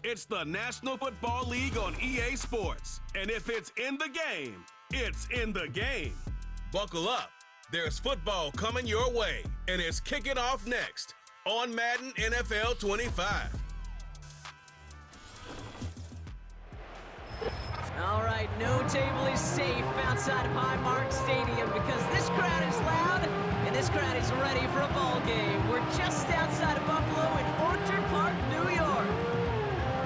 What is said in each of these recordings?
It's the National Football League on EA Sports. And if it's in the game, it's in the game. Buckle up. There's football coming your way, and it's kicking off next on Madden NFL 25. All right, no table is safe outside of Highmark Stadium because this crowd is loud and this crowd is ready for a ball game. We're just outside of Buffalo in Orchard Park, New York.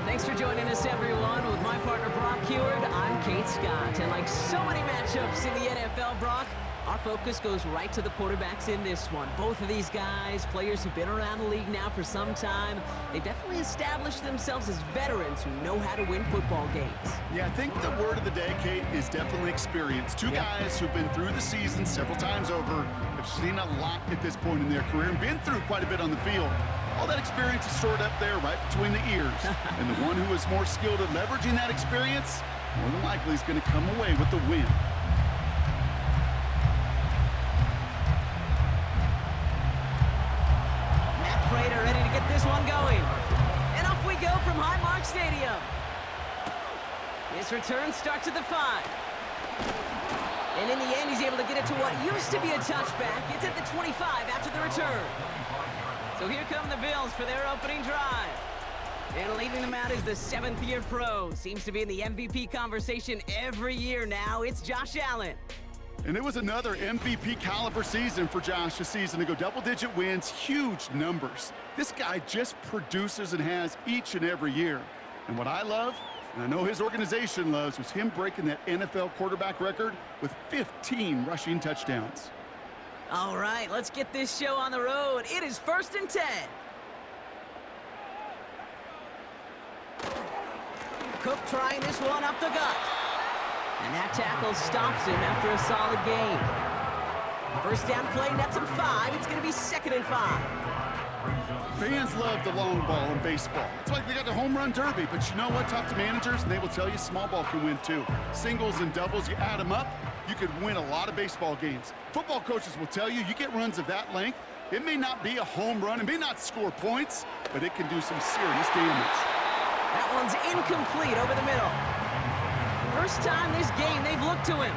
Thanks for joining us, everyone. With my partner, Brock Heward, I'm Kate Scott. And like so many matchups in the NFL, Brock, our focus goes right to the quarterbacks in this one. Both of these guys, players who've been around the league now for some time, they've definitely established themselves as veterans who know how to win football games. Yeah, I think the word of the day, Kate, is definitely experience. Two guys who've been through the season several times over, have seen a lot at this point in their career, and been through quite a bit on the field. All that experience is stored up there right between the ears. And the one who is more skilled at leveraging that experience, more than likely is going to come away with the win. Prater ready to get this one going. And off we go from Highmark Stadium. His return starts at the 5. And in the end, he's able to get it to what used to be a touchback. It's at the 25 after the return. So here come the Bills for their opening drive. And leading them out is the 7th-year pro. Seems to be in the MVP conversation every year now. It's Josh Allen. And it was another MVP caliber season for Josh this season to go double-digit wins, huge numbers. This guy just produces and has each and every year. And what I love, and I know his organization loves, was him breaking that NFL quarterback record with 15 rushing touchdowns. All right, let's get this show on the road. It is 1st and 10. Cook trying this one up the gut. And that tackle stops him after a solid gain. First down play, nets him 5. It's going to be 2nd and 5. Fans love the long ball in baseball. It's like they got the home run derby, but you know what? Talk to managers, and they will tell you small ball can win too. Singles and doubles, you add them up, you could win a lot of baseball games. Football coaches will tell you, you get runs of that length, it may not be a home run, it may not score points, but it can do some serious damage. That one's incomplete over the middle. First time this game they've looked to him.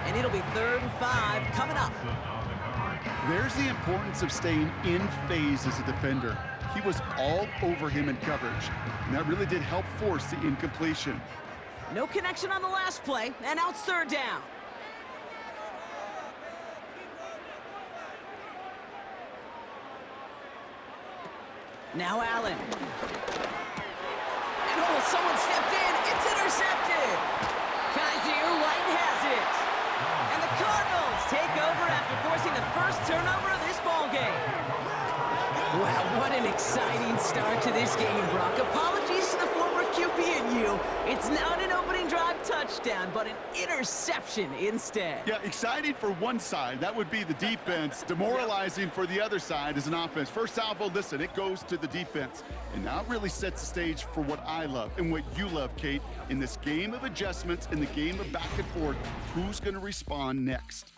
And it'll be 3rd and 5 coming up. There's the importance of staying in phase as a defender. He was all over him in coverage, and that really did help force the incompletion. No connection on the last play, and now it's 3rd down. Now Allen. And oh, someone stepped in. It's intercepted. Kaiser White has it. And the Cardinals take over after forcing the first turnover of this ball game. Wow, what an exciting start to this game, Brock. Apologies to the former QB and you. It's not an opening drive touchdown, but an interception instead. Yeah, exciting for one side. That would be the defense. Demoralizing for the other side as an offense. First salvo, listen, it goes to the defense. And now it really sets the stage for what I love and what you love, Kate, in this game of adjustments, in the game of back and forth. Who's going to respond next?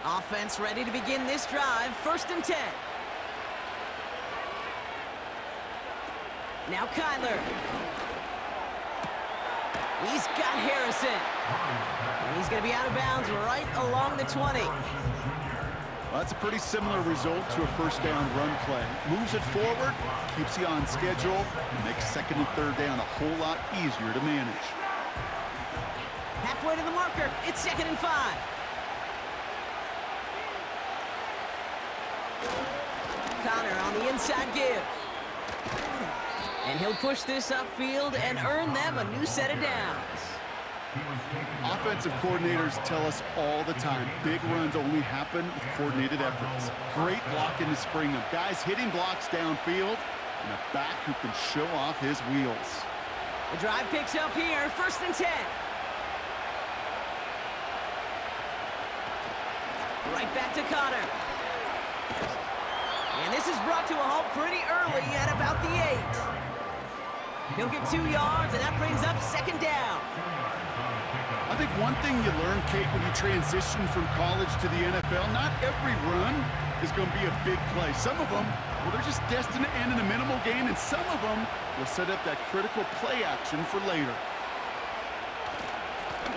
Offense ready to begin this drive. 1st and 10. Now Kyler. He's got Harrison. And he's going to be out of bounds right along the 20. Well, that's a pretty similar result to a first down run play. Moves it forward, keeps you on schedule, and makes 2nd and 3rd down a whole lot easier to manage. Halfway to the marker. It's 2nd and 5. Connor on the inside give. And he'll push this upfield and earn them a new set of downs. Offensive coordinators tell us all the time, big runs only happen with coordinated efforts. Great blocking to spring them. Guys hitting blocks downfield, and a back who can show off his wheels. The drive picks up here, 1st and 10. Right back to Connor. This is brought to a halt pretty early at about the 8. He'll get 2 yards, and that brings up second down. I think one thing you learn, Kate, when you transition from college to the NFL, not every run is going to be a big play. Some of them, well, they're just destined to end in a minimal gain, and some of them will set up that critical play action for later.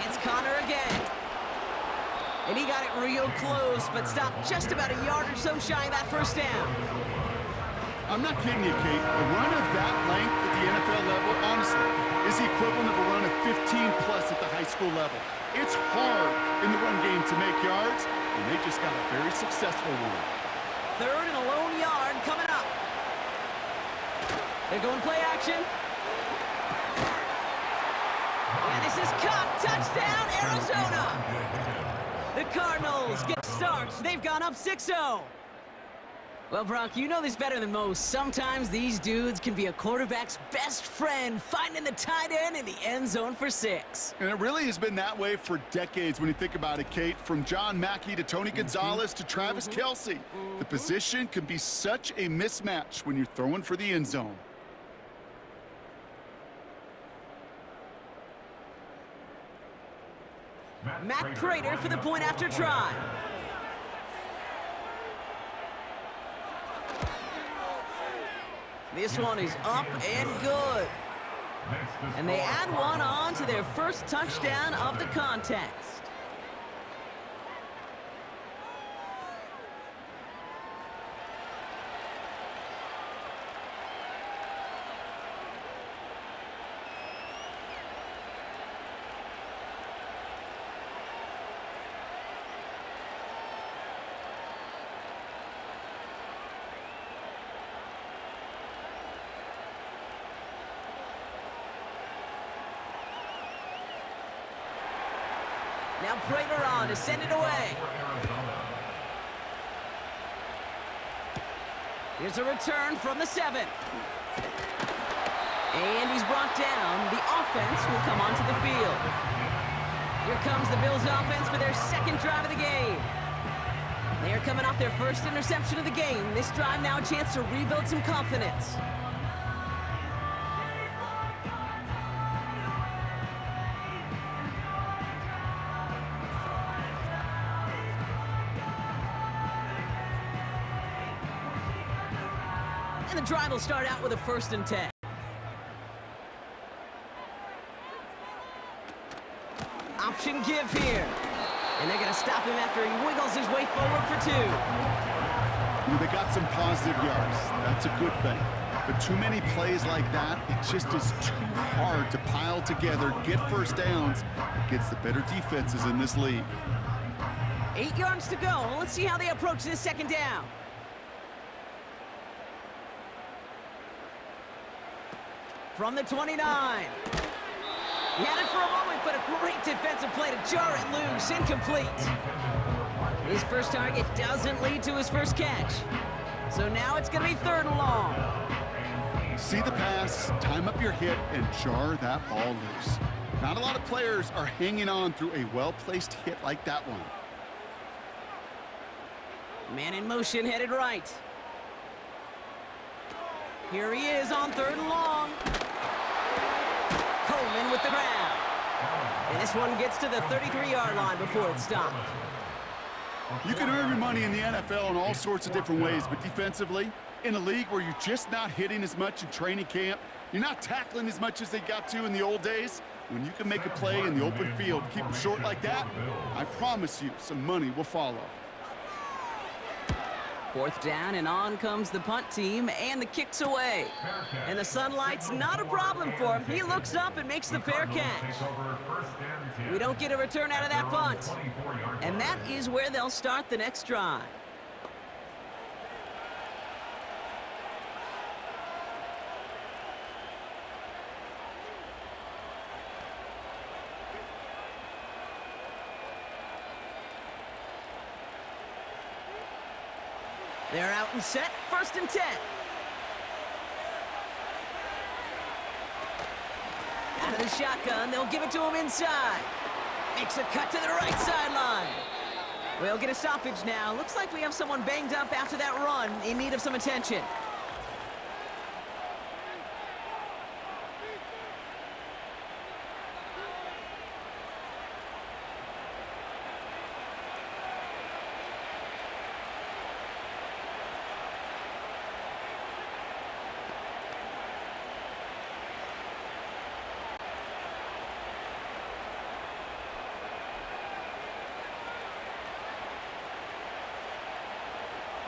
It's Connor again. And he got it real close, but stopped just about a yard or so shy of that first down. I'm not kidding you, Kate. A run of that length at the NFL level, honestly, is the equivalent of a run of 15-plus at the high school level. It's hard in the run game to make yards, and they just got a very successful one. Third and a lone yard coming up. They're going play action. And this is caught. Touchdown, Arizona. The Cardinals get starts. They've gone up 6-0. Well, Brock, you know this better than most. Sometimes these dudes can be a quarterback's best friend, finding the tight end in the end zone for 6. And it really has been that way for decades when you think about it, Kate. From John Mackey to Tony Gonzalez to Travis Kelce. The position can be such a mismatch when you're throwing for the end zone. Matt Prater for the point after try. This one is up and good. And they add one on to their first touchdown of the contest. Now Prater on to send it away. Here's a return from the 7. And he's brought down. The offense will come onto the field. Here comes the Bills offense for their second drive of the game. They are coming off their first interception of the game. This drive now a chance to rebuild some confidence. And the drive will start out with a 1st and 10. Option give here. And they're going to stop him after he wiggles his way forward for 2. They got some positive yards. That's a good thing. But too many plays like that, it just is too hard to pile together, get first downs against the better defenses in this league. 8 yards to go. Let's see how they approach this second down. From the 29. He had it for a moment, but a great defensive play to jar it loose. Incomplete. His first target doesn't lead to his first catch. So now it's going to be 3rd and long. See the pass, time up your hit, and jar that ball loose. Not a lot of players are hanging on through a well-placed hit like that one. Man in motion, headed right. Here he is on 3rd and long. Coleman with the grab. And this one gets to the 33-yard line before it's stopped. You can earn your money in the NFL in all sorts of different ways, but defensively, in a league where you're just not hitting as much in training camp, you're not tackling as much as they got to in the old days, when you can make a play in the open field, keep them short like that, I promise you some money will follow. 4th down, and on comes the punt team, and the kick's away. And the sunlight's not a problem for him. He looks up and makes the fair catch. We don't get a return out of that punt. And that is where they'll start the next drive. They're out and set, 1st and 10. Out of the shotgun, they'll give it to him inside. Makes a cut to the right sideline. We'll get a stoppage now. Looks like we have someone banged up after that run, in need of some attention.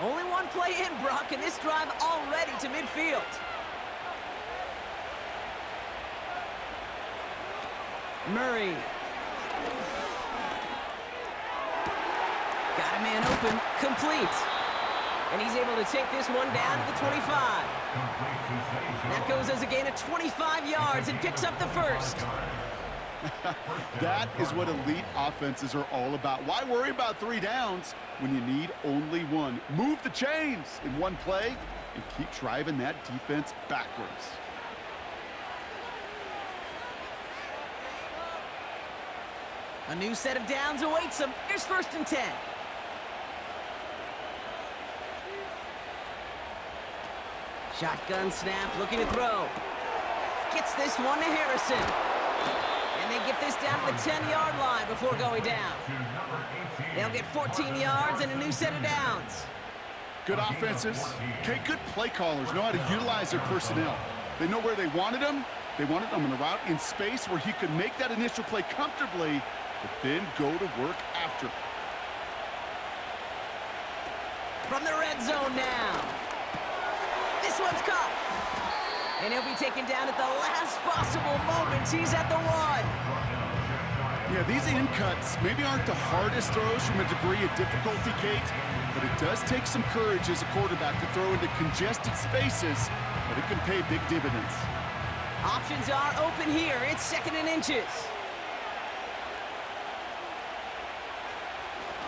Only one play in, Brock, and this drive already to midfield. Murray. Got a man open, complete. And he's able to take this one down to the 25. That goes as a gain of 25 yards and picks up the first. That is what elite offenses are all about. Why worry about 3 downs when you need only 1? Move the chains in one play and keep driving that defense backwards. A new set of downs awaits him. Here's 1st and 10. Shotgun snap, looking to throw. Gets this one to Harrison. And they get this down to the 10-yard line before going down. They'll get 14 yards and a new set of downs. Good offenses. Okay, good play callers know how to utilize their personnel. They know where they wanted them. They wanted them on a route in space where he could make that initial play comfortably, but then go to work after. From the red zone now. This one's caught. And he'll be taken down at the last possible moment. He's at the 1. Yeah, these in cuts maybe aren't the hardest throws from a degree of difficulty, Kate, but it does take some courage as a quarterback to throw into congested spaces, but it can pay big dividends. Options are open here. It's 2nd and inches.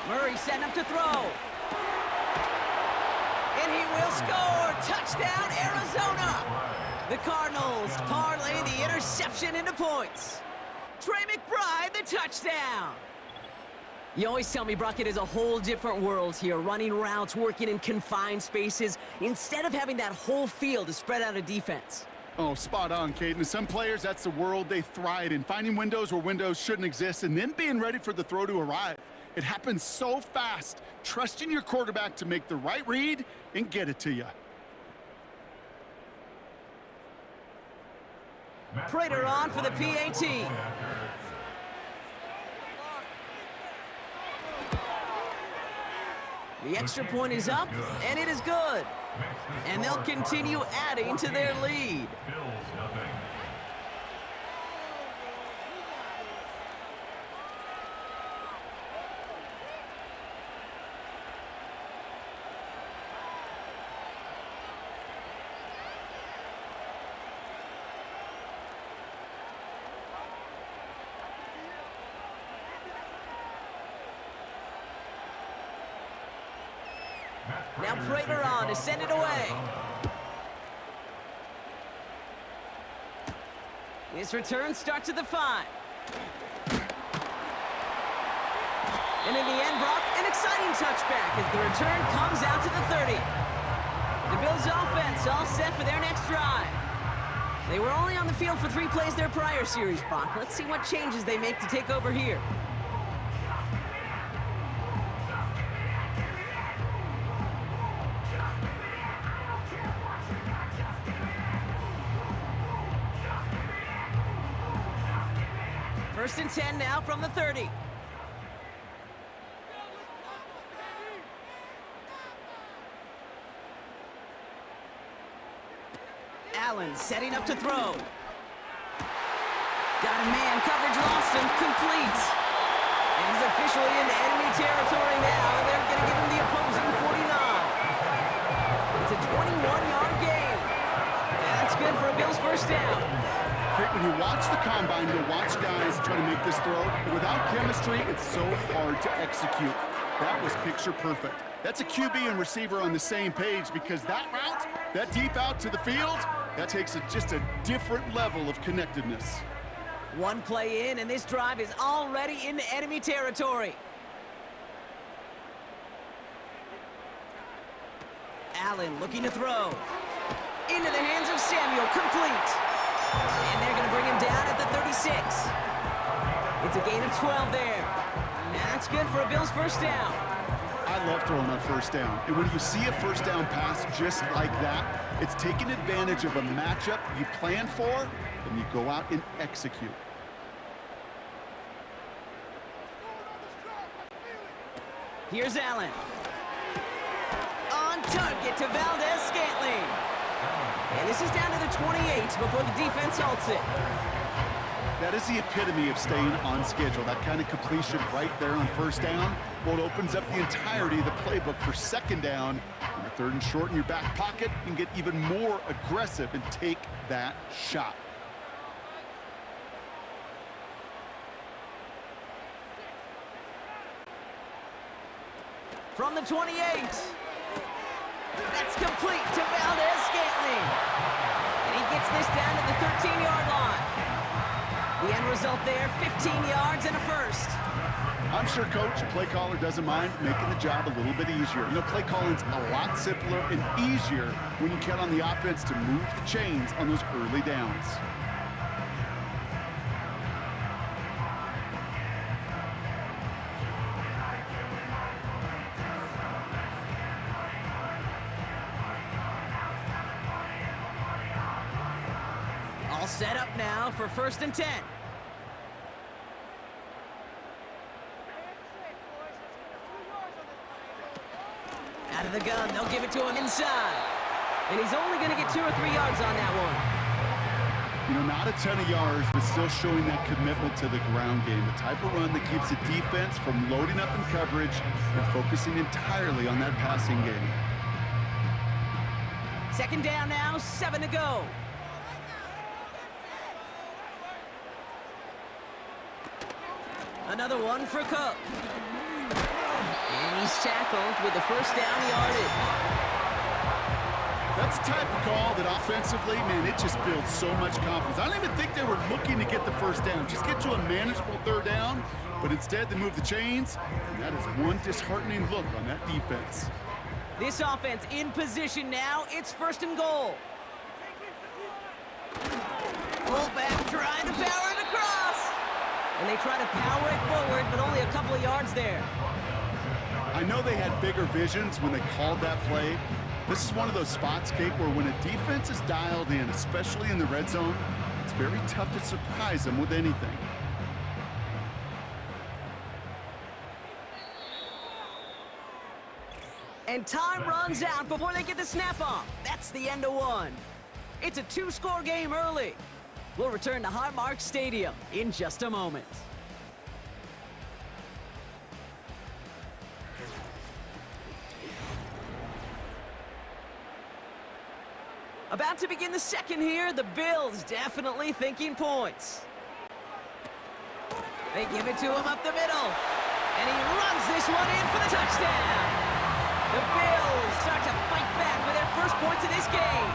Murray setting up to throw. And he will score. Touchdown, Arizona. The Cardinals parlay the interception into points. Trey McBride, the touchdown. You always tell me, Brock, it is a whole different world here, running routes, working in confined spaces, instead of having that whole field to spread out a defense. Oh, spot on, Kate. And some players, that's the world they thrive in, finding windows where windows shouldn't exist and then being ready for the throw to arrive. It happens so fast. Trusting your quarterback to make the right read and get it to you. Prater on for the PAT. The extra point is up, and it is good. And they'll continue adding to their lead. Now Prater on to send it away. This return starts at the 5. And in the end, Brock, an exciting touchback as the return comes out to the 30. The Bills offense all set for their next drive. They were only on the field for 3 plays their prior series, Brock. Let's see what changes they make to take over here. First and 10 now from the 30. Allen setting up to throw. Got a man, coverage lost him, complete. And he's officially into enemy territory now. They're going to give him the opposing 49. It's a 21-yard gain. And that's good for a Bills first down. When you watch the combine, you'll watch guys try to make this throw, but without chemistry, it's so hard to execute. That was picture perfect. That's a QB and receiver on the same page because that route, that deep out to the field, that takes just a different level of connectedness. One play in, and this drive is already into enemy territory. Allen looking to throw. Into the hands of Samuel, complete. And they're going to bring him down at the 36. It's a gain of 12 there. That's good for a Bills first down. I love throwing on first down. And when you see a first down pass just like that, it's taking advantage of a matchup you plan for, and you go out and execute. Here's Allen. On target to Valdez-Scantling. And this is down to the 28 before the defense halts it. That is the epitome of staying on schedule. That kind of completion right there on first down. Well, it opens up the entirety of the playbook for second down. On your third and short in your back pocket, you can get even more aggressive and take that shot. From the 28. That's complete to Valdez-Scantling. And he gets this down to the 13-yard line. The end result there, 15 yards and a first. I'm sure Coach, play caller, doesn't mind making the job a little bit easier. You know, play calling's a lot simpler and easier when you count on the offense to move the chains on those early downs. All set up now for 1st and 10. Out of the gun, they'll give it to him inside. And he's only going to get 2 or 3 yards on that one. You know, not a ton of yards, but still showing that commitment to the ground game. The type of run that keeps the defense from loading up in coverage and focusing entirely on that passing game. 2nd down now, 7 to go. Another one for Cook. And he's tackled with the first down yardage. That's the type of call that offensively, man, it just builds so much confidence. I don't even think they were looking to get the first down. Just get to a manageable 3rd down, but instead they move the chains, and that is one disheartening look on that defense. This offense in position now. It's 1st and goal. Fullback trying to power it across. And they try to power it forward, but only a couple of yards there. I know they had bigger visions when they called that play. This is one of those spots, Kate, where when a defense is dialed in, especially in the red zone, it's very tough to surprise them with anything. And time runs out before they get the snap off. That's the end of one. It's a 2-score game early. We'll return to Highmark Stadium in just a moment. About to begin the second here, the Bills definitely thinking points. They give it to him up the middle. And he runs this one in for the touchdown. The Bills start to fight back with their first points of this game.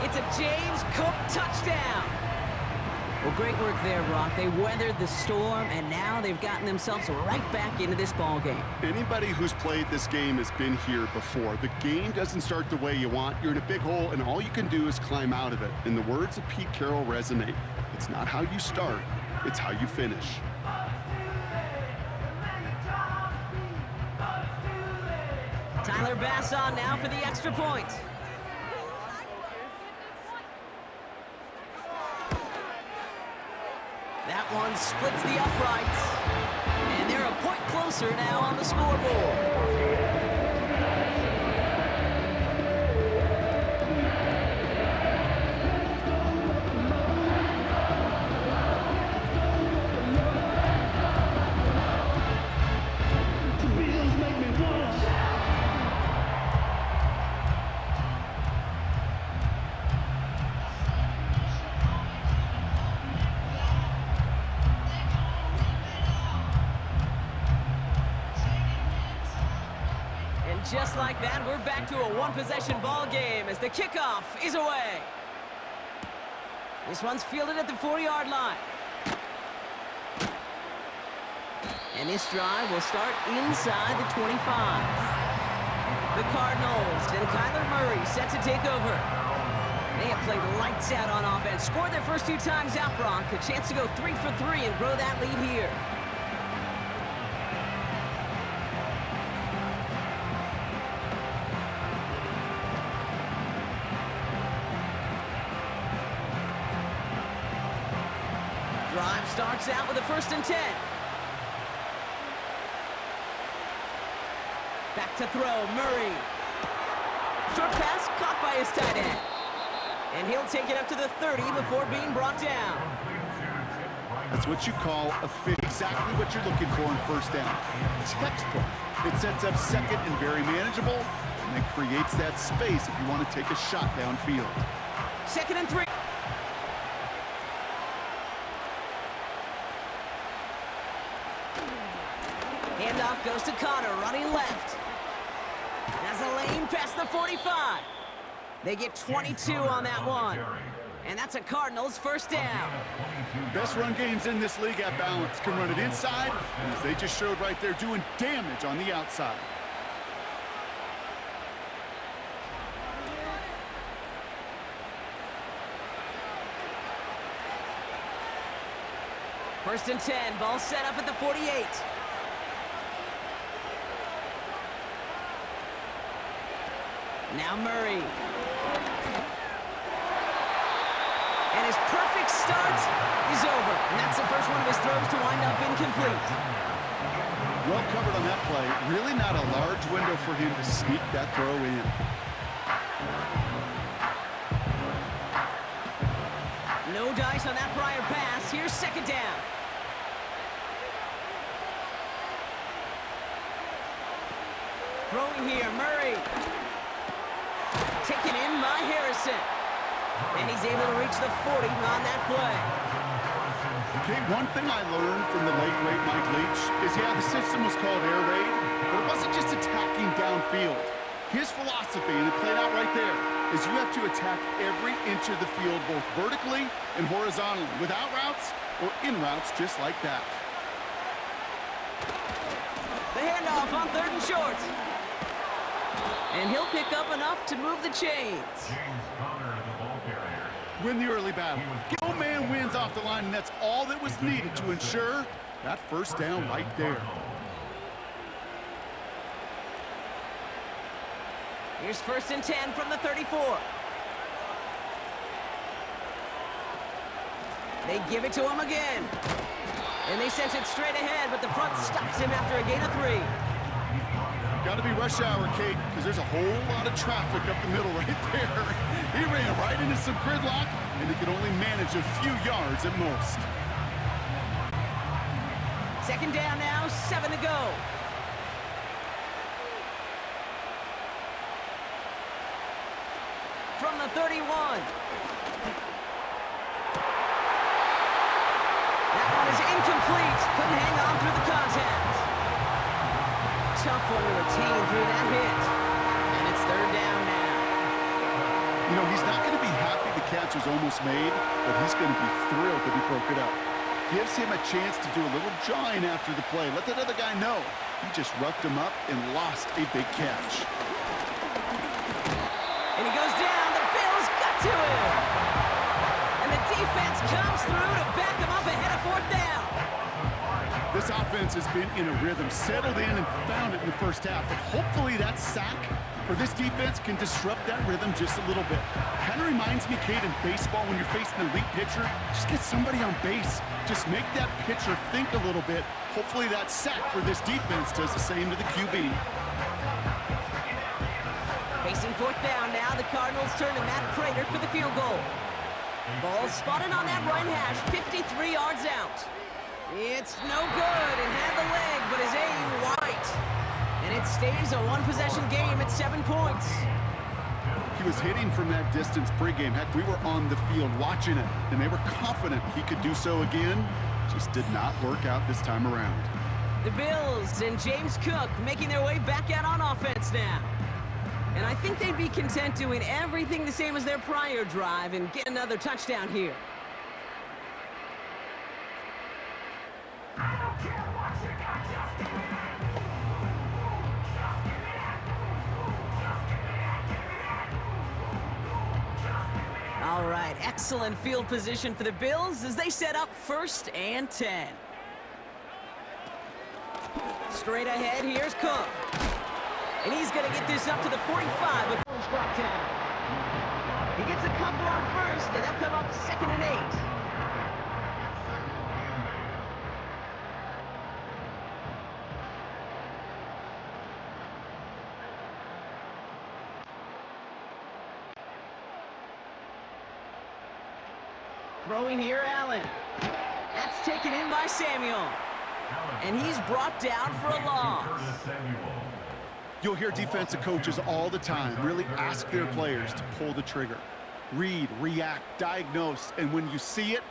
It's a James Cook touchdown. Well, great work there, Brock. They weathered the storm, and now they've gotten themselves right back into this ball game. Anybody who's played this game has been here before. The game doesn't start the way you want. You're in a big hole, and all you can do is climb out of it. And the words of Pete Carroll resonate. It's not how you start, it's how you finish. Tyler Bass on now for the extra point. That one splits the uprights. And they're a point closer now on the scoreboard. Just like that, we're back to a one-possession ball game as the kickoff is away. This one's fielded at the 4-yard line. And this drive will start inside the 25. the Cardinals, and Kyler Murray set to take over. They have played lights out on offense, scored their first 2 times out, Bronk. A chance to go 3 for 3 and grow that lead here. Drive starts out with a 1st and 10. Back to throw, Murray. Short pass caught by his tight end. And he'll take it up to the 30 before being brought down. That's what you call a fit. Exactly what you're looking for in 1st down. Textbook. It sets up 2nd and very manageable, and it creates that space if you want to take a shot downfield. 2nd and 3. Handoff goes to Connor, running left. Has a lane past the 45. They get 22 on that one. And that's a Cardinals 1st down. Best run games in this league at balance. Can run it inside, and as they just showed right there, doing damage on the outside. First and 10, ball set up at the 48. Now Murray. And his perfect start is over. And that's the first one of his throws to wind up incomplete. Well covered on that play. Really not a large window for him to sneak that throw in. No dice on that prior pass. Here's 2nd down. Throwing here, Murray. Taken in by Harrison. And he's able to reach the 40 on that play. Okay, one thing I learned from the late, great Mike Leach is, yeah, the system was called air raid, but it wasn't just attacking downfield. His philosophy, and it played out right there, is you have to attack every inch of the field, both vertically and horizontally, without routes or in routes just like that. The handoff on 3rd and short. And he'll pick up enough to move the chains. Win the early battle. No man wins off the line, and that's all that was needed to ensure that 1st down right there. Here's 1st and 10 from the 34. They give it to him again. And they sent it straight ahead, but the front stops him after a gain of 3. Got to be rush hour, Kate, because there's a whole lot of traffic up the middle right there. He ran right into some gridlock, and he could only manage a few yards at most. 2nd down now, 7 to go. From the 31. That one is incomplete. Couldn't hang on through the contact. Tough one to retain through that hit. And it's 3rd down now. You know, he's not going to be happy the catch was almost made, but he's going to be thrilled that he broke it up. Gives him a chance to do a little jawing after the play. Let that other guy know. He just roughed him up and lost a big catch. And he goes down. The Bills got to him. And the defense comes through to back him up ahead of 4th down. This offense has been in a rhythm, settled in and found it in the 1st half. But hopefully that sack for this defense can disrupt that rhythm just a little bit. Kind of reminds me, Kate, in baseball when you're facing an elite pitcher, just get somebody on base. Just make that pitcher think a little bit. Hopefully that sack for this defense does the same to the QB. Facing 4th down now, the Cardinals turn to Matt Prater for the field goal. Ball spotted on that right hash, 53 yards out. It's no good. It had the leg, but his aim wide. And it stays a 1-possession game at 7 points. He was hitting from that distance pregame. Heck, we were on the field watching it, and they were confident he could do so again. Just did not work out this time around. The Bills and James Cook making their way back out on offense now. And I think they'd be content doing everything the same as their prior drive and get another touchdown here. All right, excellent field position for the Bills as they set up 1st and 10. Straight ahead, here's Cook. And he's going to get this up to the 45 before it's brought down. He gets a couple on first, and they'll come up 2nd and 8. Throwing here, Allen. That's taken in by Samuel. And he's brought down for a loss. You'll hear defensive coaches all the time really ask their players to pull the trigger. Read, react, diagnose, and when you see it,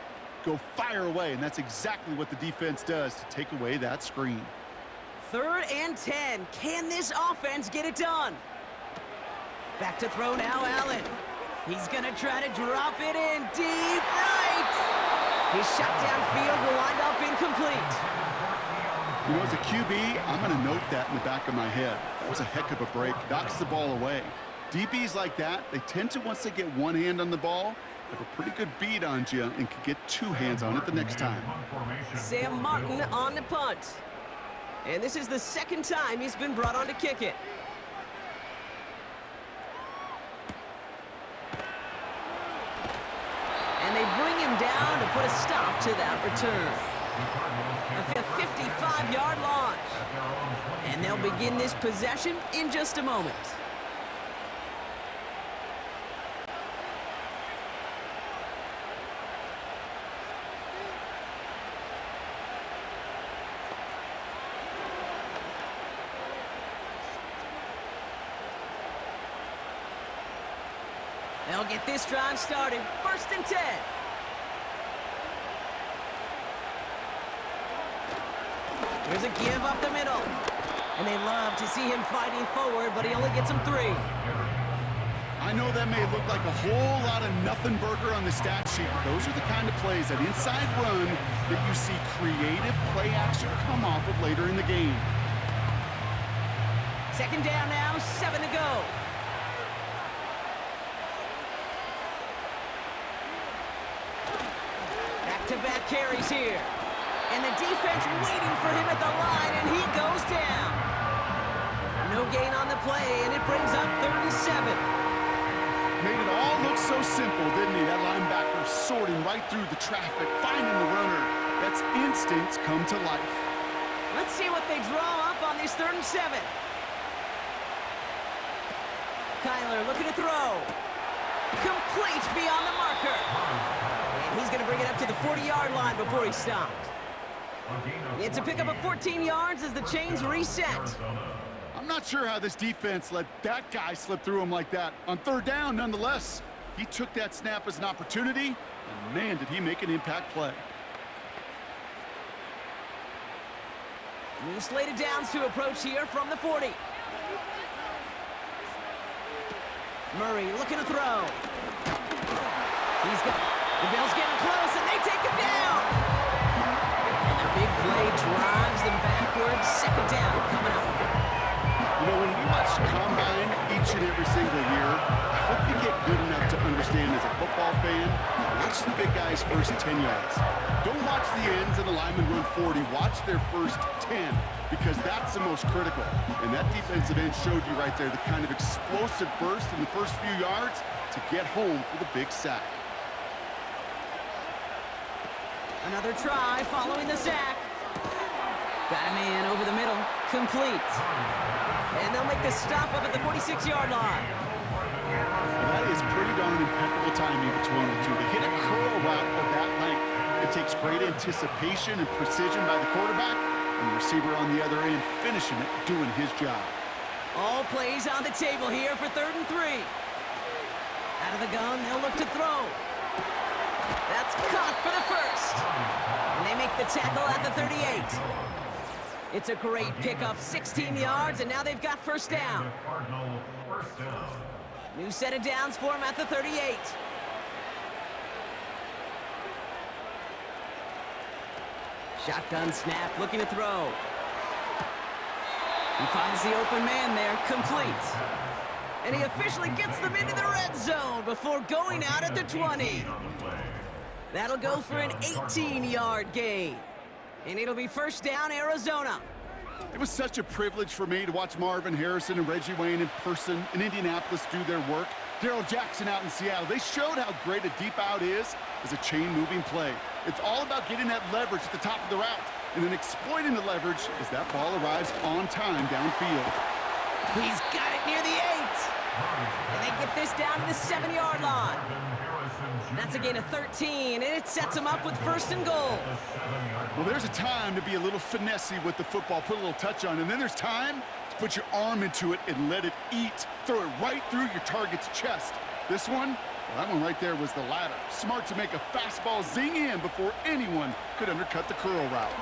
go fire away. And that's exactly what the defense does to take away that screen. 3rd and 10. Can this offense get it done? Back to throw now, Allen. He's going to try to drop it in deep right. His shot downfield will wind up incomplete. You know, as a QB, I'm going to note that in the back of my head. That was a heck of a break. Knocks the ball away. DBs like that, they tend to, once they get one hand on the ball, have a pretty good beat on you and can get 2 hands on it the next time. Sam Martin on the punt. And this is the 2nd time he's been brought on to kick it. And they bring him down to put a stop to that return. A 55-yard launch. And they'll begin this possession in just a moment. They'll get this drive started. 1st and 10. There's a give up the middle. And they love to see him fighting forward, but he only gets them 3. I know that may look like a whole lot of nothing burger on the stat sheet, but those are the kind of plays, that inside run, that you see creative play action come off of later in the game. 2nd down now, 7 to go. Back-to-back carries here. And the defense waiting for him at the line, and he goes down. No gain on the play, and it brings up 3rd and 7. Made it all look so simple, didn't he? That linebacker sorting right through the traffic, finding the runner. That's instincts come to life. Let's see what they draw up on this 3rd and 7. Kyler looking to throw. Complete beyond the marker. And he's going to bring it up to the 40-yard line before he stopped. It's a pickup of 14 yards as the chains reset. I'm not sure how this defense let that guy slip through him like that. On 3rd down, nonetheless, he took that snap as an opportunity, and man, did he make an impact play. New slated downs to approach here from the 40. Murray looking to throw. The Bills getting close, and they take him down. Big play drives them backwards. 2nd down coming up. You know, when you watch Combine each and every single year, I hope you get good enough to understand as a football fan, watch the big guys' first 10 yards. Don't watch the ends and the linemen run 40. Watch their first 10, because that's the most critical. And that defensive end showed you right there the kind of explosive burst in the first few yards to get home for the big sack. Another try following the sack. Got a man over the middle. Complete. And they'll make the stop up at the 46-yard line. Well, that is pretty darn impeccable timing between the two. To hit a curl route of that length, it takes great anticipation and precision by the quarterback, and the receiver on the other end finishing it, doing his job. All plays on the table here for 3rd and 3. Out of the gun, they'll look to throw. That's caught for the 1st. And they make the tackle at the 38. It's a great pickup, 16 yards, and now they've got 1st down. New set of downs for him at the 38. Shotgun snap, looking to throw. He finds the open man there, complete. And he officially gets them into the red zone before going out at the 20. That'll go for an 18-yard gain. And it'll be first down, Arizona. It was such a privilege for me to watch Marvin Harrison and Reggie Wayne in person in Indianapolis do their work. Darrell Jackson out in Seattle. They showed how great a deep out is as a chain-moving play. It's all about getting that leverage at the top of the route and then exploiting the leverage as that ball arrives on time downfield. He's got it near the 8. And they get this down to the 7-yard line. That's a gain of 13, and it sets him up with first and goal. Well, there's a time to be a little finessey with the football, put a little touch on, and then there's time to put your arm into it and let it eat. Throw it right through your target's chest. This one, well, that one right there was the latter. Smart to make a fastball zing in before anyone could undercut the curl route.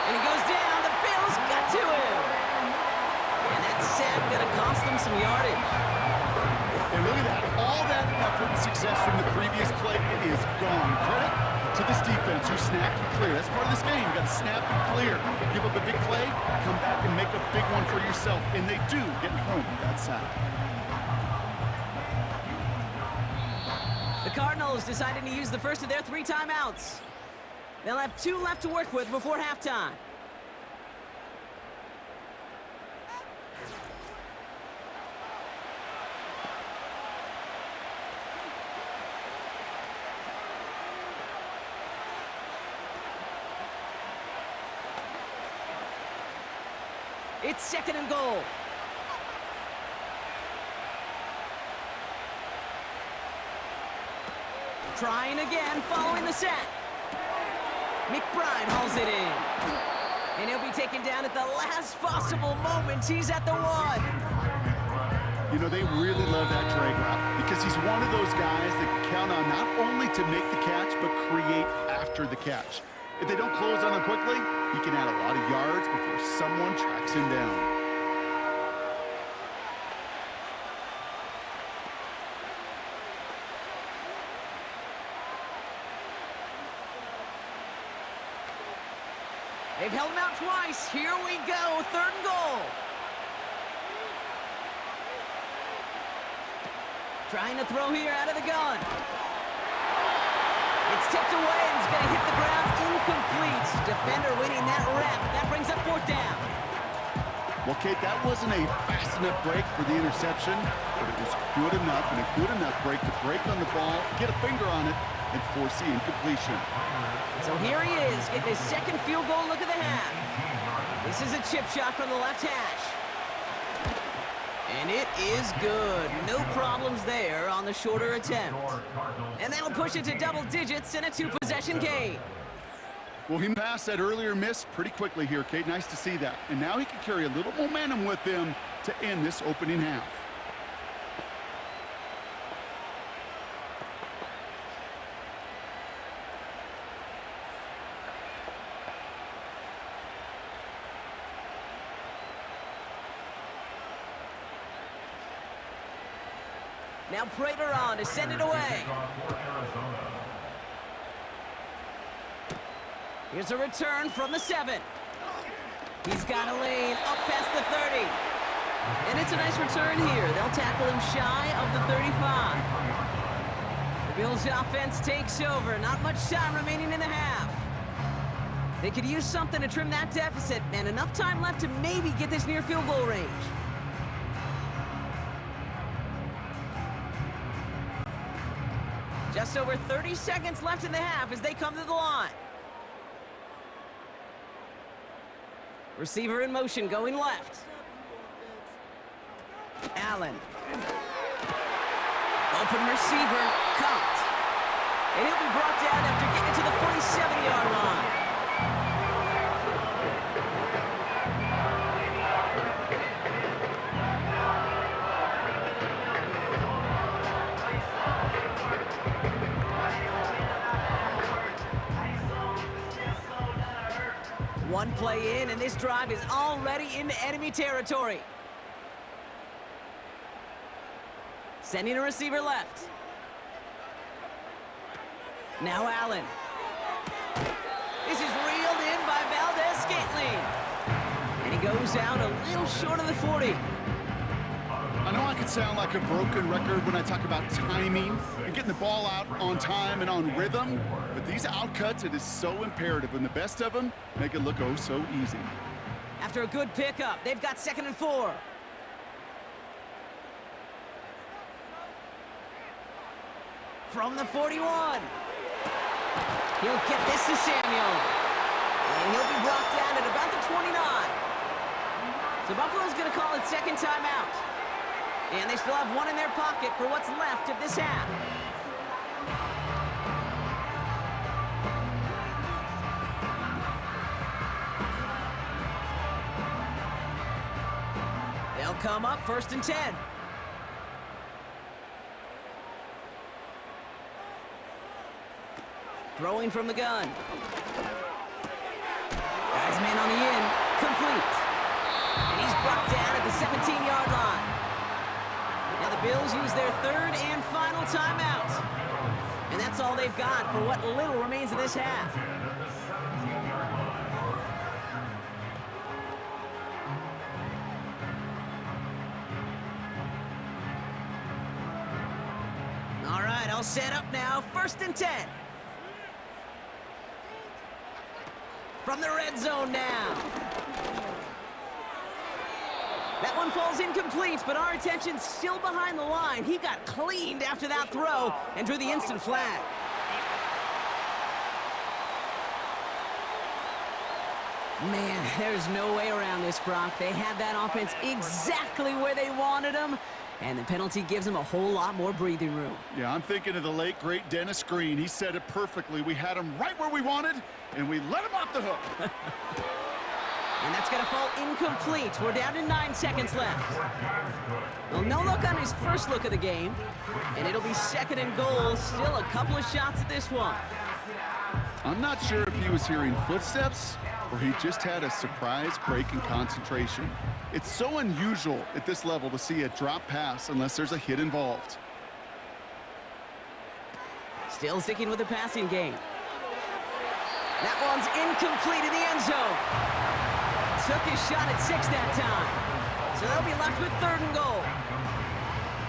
And he goes down. The Bills got to him. And that sack gonna cost them some yardage. And look at that. All that effort and success from the previous play, it is gone. Credit to this defense who snapped and cleared. That's part of this game. You got to snap and clear. Give up a big play, come back and make a big one for yourself. And they do get home with that sack. The Cardinals decided to use the first of their 3 timeouts. They'll have 2 left to work with before halftime. It's second and goal. Trying again, following the sack. McBride hauls it in. And he'll be taken down at the last possible moment. He's at the 1. You know, they really love that drag route because he's one of those guys that can count on not only to make the catch, but create after the catch. If they don't close on him quickly, he can add a lot of yards before someone tracks him down. They've held him out twice. Here we go, third and goal. Trying to throw here out of the gun. It's tipped away and it's going to hit the ground incomplete. Defender winning that rep. That brings up fourth down. Well, Kate, that wasn't a fast enough break for the interception, but it was good enough and a good enough break to break on the ball, get a finger on it, and force the incompletion. So here he is, getting his second field goal look of the half. This is a chip shot from the left hash. And it is good. No problems there on the shorter attempt. And that'll push it to double digits in a 2-possession game. Well, he passed that earlier miss pretty quickly here, Kate. Nice to see that. And now he can carry a little momentum with him to end this opening half. Now Prater on to send it away. Here's a return from the 7. He's got a lane up past the 30. And it's a nice return here. They'll tackle him shy of the 35. The Bills offense takes over. Not much time remaining in the half. They could use something to trim that deficit, and enough time left to maybe get this near field goal range. Just over 30 seconds left in the half as they come to the line. Receiver in motion, going left. Allen. Open receiver, caught. And he'll be brought down after getting to the 47-yard line. One play in, and this drive is already into enemy territory. Sending a receiver left. Now Allen. This is reeled in by Valdez-Scantling. And he goes out a little short of the 40. sound like a broken record when I talk about timing and getting the ball out on time and on rhythm, but these outcuts, it is so imperative, and the best of them make it look oh so easy. After a good pickup, they've got 2nd and 4. From the 41. He'll get this to Samuel. And he'll be brought down at about the 29. So Buffalo's going to call it 2nd timeout. And they still have 1 in their pocket for what's left of this half. They'll come up 1st and 10. Throwing from the gun. Guys man on the in. Complete. And he's brought down at the 17-yard line. Now the Bills use their 3rd and final timeout. And that's all they've got for what little remains of this half. All right, all set up now. 1st and 10. From the red zone now. That one falls incomplete, but our attention's still behind the line. He got cleaned after that throw and drew the instant flag. Man, there's no way around this, Brock. They had that offense exactly where they wanted them, and the penalty gives them a whole lot more breathing room. Yeah, I'm thinking of the late, great Dennis Green. He said it perfectly. We had him right where we wanted, and we let him off the hook. And that's going to fall incomplete. We're down to 9 seconds left. Well, no look on his first look of the game, and it'll be 2nd and goal. Still a couple of shots at this one. I'm not sure if he was hearing footsteps or he just had a surprise break in concentration. It's so unusual at this level to see a drop pass unless there's a hit involved. Still sticking with the passing game. That one's incomplete in the end zone. Took his shot at 6 that time. So they'll be left with 3rd and goal.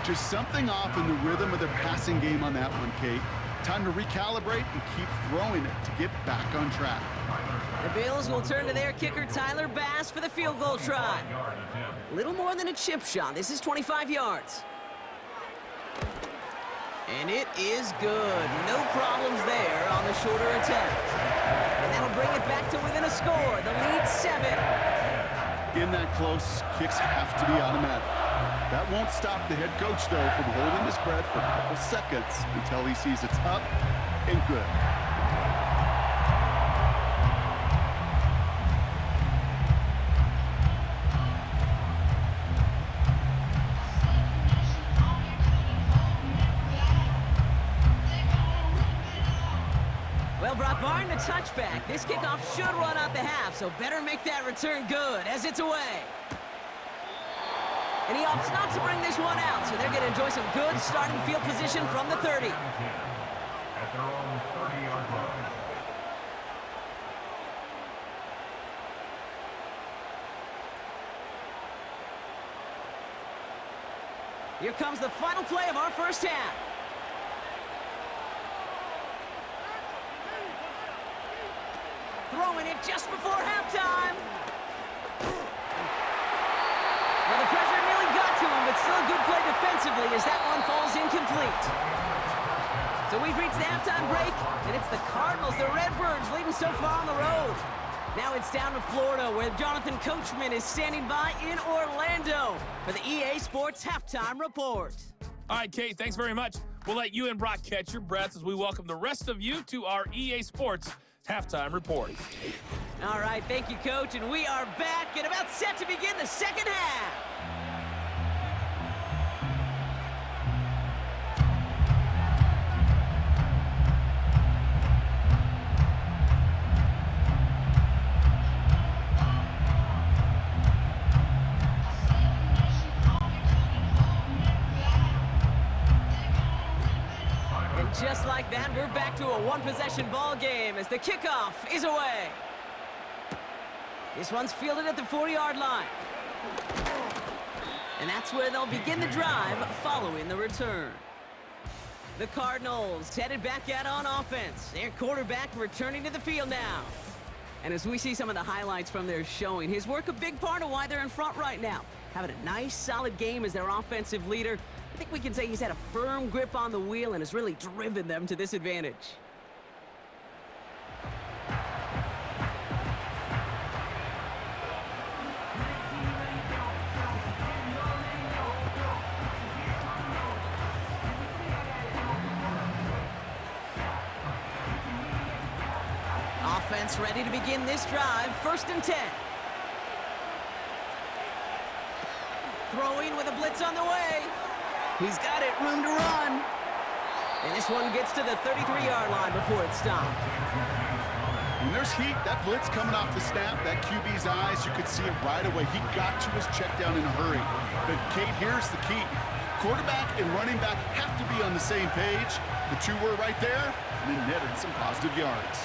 Just something off in the rhythm of their passing game on that one, Kate. Time to recalibrate and keep throwing it to get back on track. The Bills will turn to their kicker, Tyler Bass, for the field goal try. Little more than a chip shot. This is 25 yards. And it is good. No problems there on the shorter attempt. And that'll bring it back to within a score. The lead 7. In that close, kicks have to be automatic. That won't stop the head coach, though, from holding his breath for a couple seconds until he sees it's up and good. Well, Brock, barring the touchback, this kickoff should run out the half, so better make that return good as it's away. And he opts not to bring this one out, so they're going to enjoy some good starting field position from the 30. At their own 30-yard line. Here comes the final play of our first half. Throwing it just before halftime. Well, the pressure nearly got to him, but still a good play defensively as that one falls incomplete. So we've reached the halftime break, and it's the Cardinals, the Redbirds, leading so far on the road. Now it's down to Florida, where Jonathan Coachman is standing by in Orlando for the EA Sports Halftime Report. All right, Kate, thanks very much. We'll let you and Brock catch your breath as we welcome the rest of you to our EA Sports Halftime Report. All right, thank you, Coach, and we are back and about set to begin the second half. Just like that, we're back to a one-possession ball game as the kickoff is away. This one's fielded at the 40-yard line. And that's where they'll begin the drive following the return. The Cardinals headed back out on offense. Their quarterback returning to the field now. And as we see some of the highlights from their showing, his work a big part of why they're in front right now. Having a nice, solid game as their offensive leader. I think we can say he's had a firm grip on the wheel and has really driven them to this advantage. Offense ready to begin this drive. 1st and 10. Throwing with a blitz on the way. He's got it, room to run. And this one gets to the 33-yard line before it's stopped. When there's heat, that blitz coming off the snap, that QB's eyes, you could see it right away. He got to his check down in a hurry. But Kate, here's the key. Quarterback and running back have to be on the same page. The two were right there, and it netted some positive yards.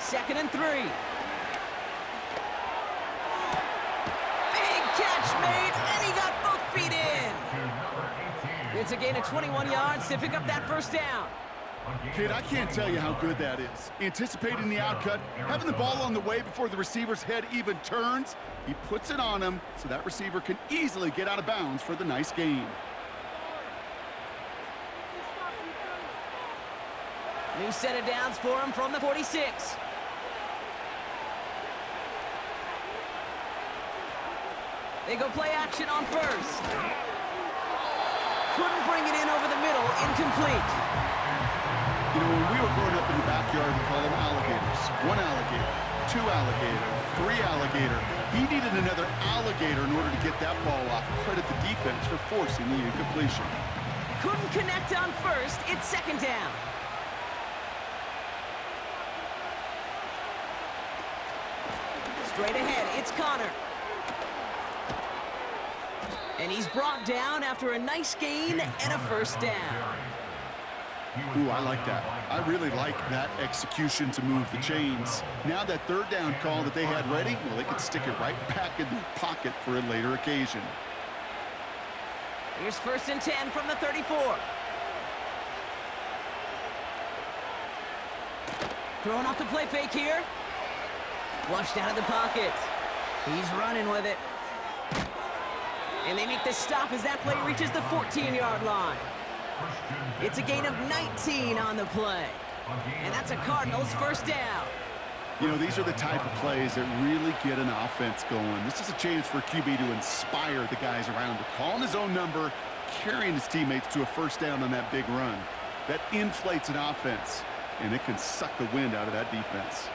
2nd and 3. Big catch made, and he got both feet in. It's a gain of 21 yards to pick up that 1st down. Kid, I can't tell you how good that is. Anticipating the outcut, having the ball on the way before the receiver's head even turns, he puts it on him so that receiver can easily get out of bounds for the nice gain. New set of downs for him from the 46. They go play action on 1st. Couldn't bring it in over the middle, incomplete. You know, when we were growing up in the backyard, we call them alligators. 1 alligator, 2 alligator, 3 alligator. He needed another alligator in order to get that ball off. Credit the defense for forcing the incompletion. Couldn't connect on 1st, it's 2nd down. Straight ahead, it's Connor. And he's brought down after a nice gain and a 1st down. Ooh, I like that. I really like that execution to move the chains. Now that 3rd down call that they had ready, well, they could stick it right back in their pocket for a later occasion. Here's 1st and 10 from the 34. Throwing off the play fake here. Flushed out of the pocket. He's running with it. And they make the stop as that play reaches the 14-yard line. It's a gain of 19 on the play. And that's a Cardinals 1st down. You know, these are the type of plays that really get an offense going. This is a chance for QB to inspire the guys around him. Calling his own number, carrying his teammates to a 1st down on that big run. That inflates an offense, and it can suck the wind out of that defense.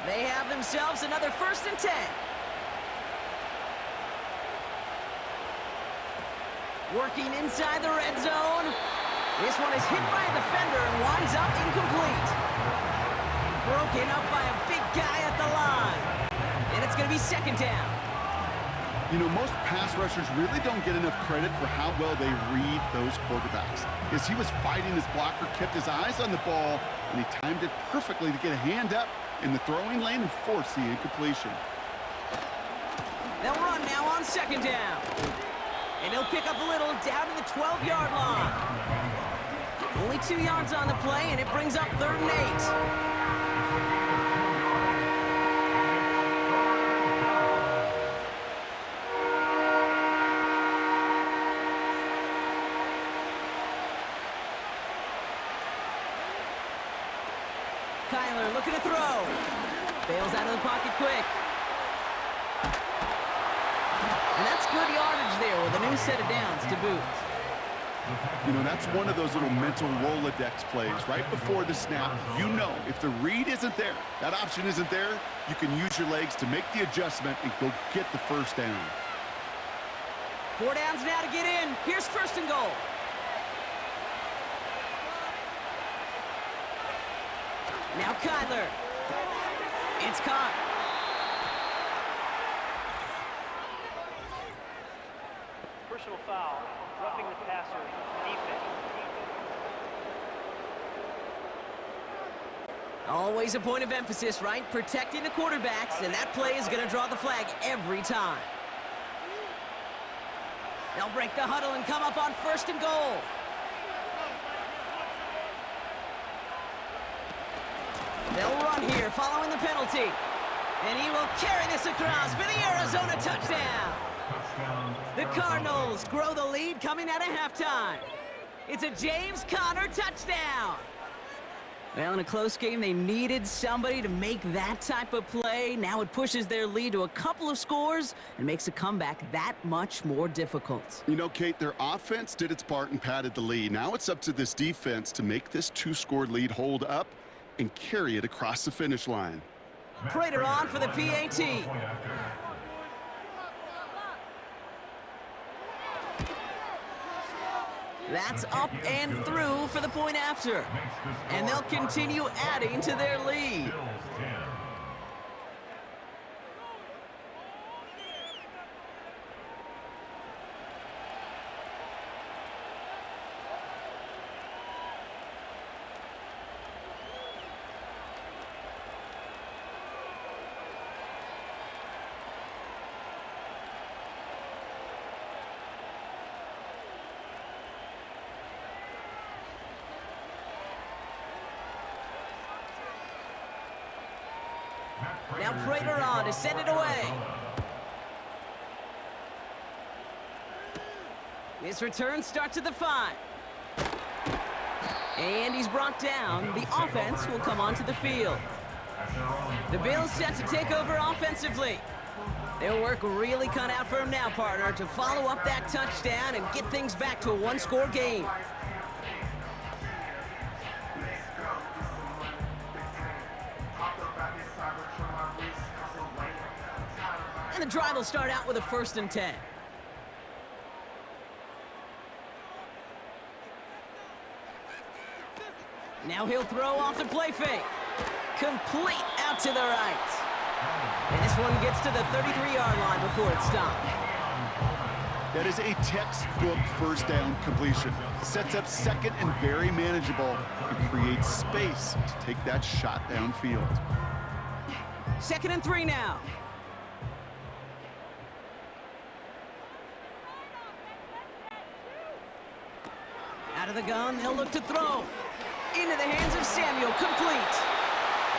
They have themselves another 1st and 10. Working inside the red zone. This one is hit by a defender and winds up incomplete. Broken up by a big guy at the line. And it's going to be 2nd down. You know, most pass rushers really don't get enough credit for how well they read those quarterbacks. As he was fighting his blocker, kept his eyes on the ball, and he timed it perfectly to get a hand up in the throwing lane and force the incompletion. They'll run now on 2nd down. And he'll pick up a little down to the 12-yard line. Only 2 yards on the play, and it brings up 3rd and 8. Kyler looking to throw. Bails out of the pocket quick. And that's good yardage there with a new set of downs to boot. You know, that's one of those little mental Rolodex plays. Right before the snap, you know if the read isn't there, that option isn't there, you can use your legs to make the adjustment and go get the 1st down. 4 downs now to get in. Here's 1st and goal. Now Kyler. It's caught. Personal foul, roughing the passer, defense. Always a point of emphasis, right? Protecting the quarterbacks, and that play is going to draw the flag every time. They'll break the huddle and come up on 1st and goal. They'll run here following the penalty. And he will carry this across for the Arizona touchdown. The Cardinals grow the lead coming out of halftime. It's a James Conner touchdown. Well, in a close game, they needed somebody to make that type of play. Now it pushes their lead to a couple of scores and makes a comeback that much more difficult. You know, Kate, their offense did its part and padded the lead. Now it's up to this defense to make this 2-score lead hold up and carry it across the finish line. Prater on for the PAT. That's up and through for the point after. And they'll continue adding to their lead. Now Prater on to send it away. This return starts at the 5. And he's brought down. The offense will come onto the field. The Bills set to take over offensively. Their work really cut out for him now, partner, to follow up that touchdown and get things back to a 1-score game. And the drive will start out with a 1st and 10. Now he'll throw off the play fake. Complete out to the right. And this one gets to the 33-yard line before it's stopped. That is a textbook 1st down completion. Sets up 2nd and very manageable and creates space to take that shot downfield. 2nd and 3 now. Out of the gun, they'll look to throw. Into the hands of Samuel, complete.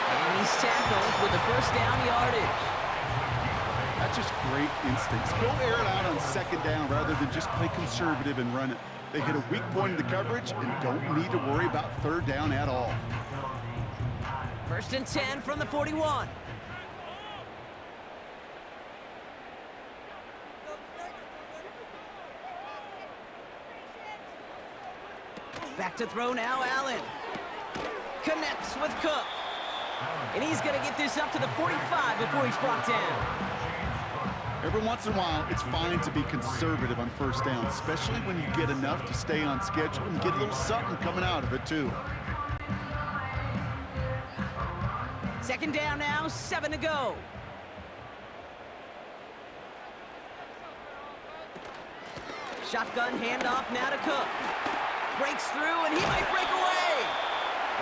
And he's tackled with the 1st down yardage. That's just great instincts. Go air it out on 2nd down rather than just play conservative and run it. They hit a weak point in the coverage and don't need to worry about 3rd down at all. 1st and 10 from the 41. Back to throw now, Allen. Connects with Cook. And he's going to get this up to the 45 before he's brought down. Every once in a while, it's fine to be conservative on 1st down, especially when you get enough to stay on schedule and get a little something coming out of it, too. 2nd down now, 7 to go. Shotgun handoff now to Cook. Breaks through, and he might break away.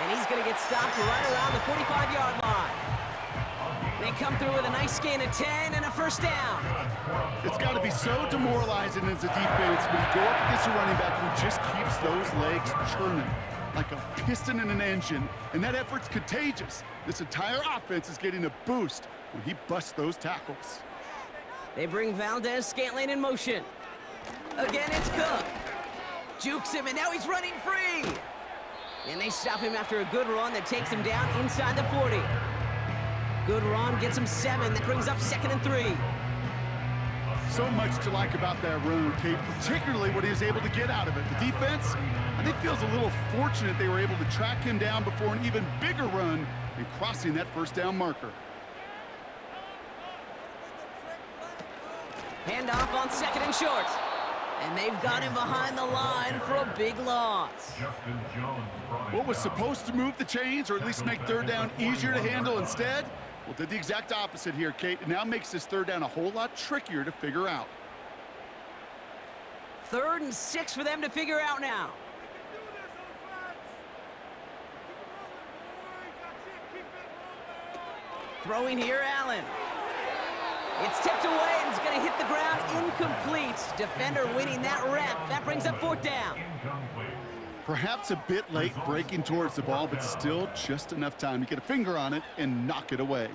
And he's going to get stopped right around the 45-yard line. They come through with a nice gain of 10 and a 1st down. It's got to be so demoralizing as a defense when you go up against a running back who just keeps those legs churning like a piston in an engine, and that effort's contagious. This entire offense is getting a boost when he busts those tackles. They bring Valdez-Scantling in motion. Again, it's Cook. Jukes him, and now he's running free. And they stop him after a good run that takes him down inside the 40. Good run gets him 7. That brings up 2nd and 3. So much to like about that run, Kate, particularly what he was able to get out of it. The defense, I think, feels a little fortunate they were able to track him down before an even bigger run and crossing that 1st down marker. Handoff on 2nd and short. And they've got him behind the line for a big loss. What was supposed to move the chains or at least make 3rd down easier to handle instead? Well, did the exact opposite here, Kate. It now makes this 3rd down a whole lot trickier to figure out. 3rd and 6 for them to figure out now. Throwing here, Allen. It's tipped away, and it's going to hit the ground incomplete. Defender winning that rep. That brings up 4th down. Perhaps a bit late breaking towards the ball, but still just enough time to get a finger on it and knock it away.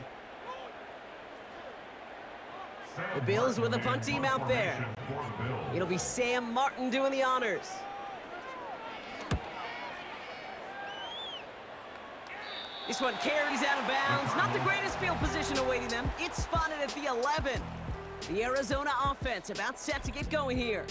The Bills with a punt team out there. It'll be Sam Martin doing the honors. This one carries out of bounds. Not the greatest field position awaiting them. It's spotted at the 11. The Arizona offense about set to get going here.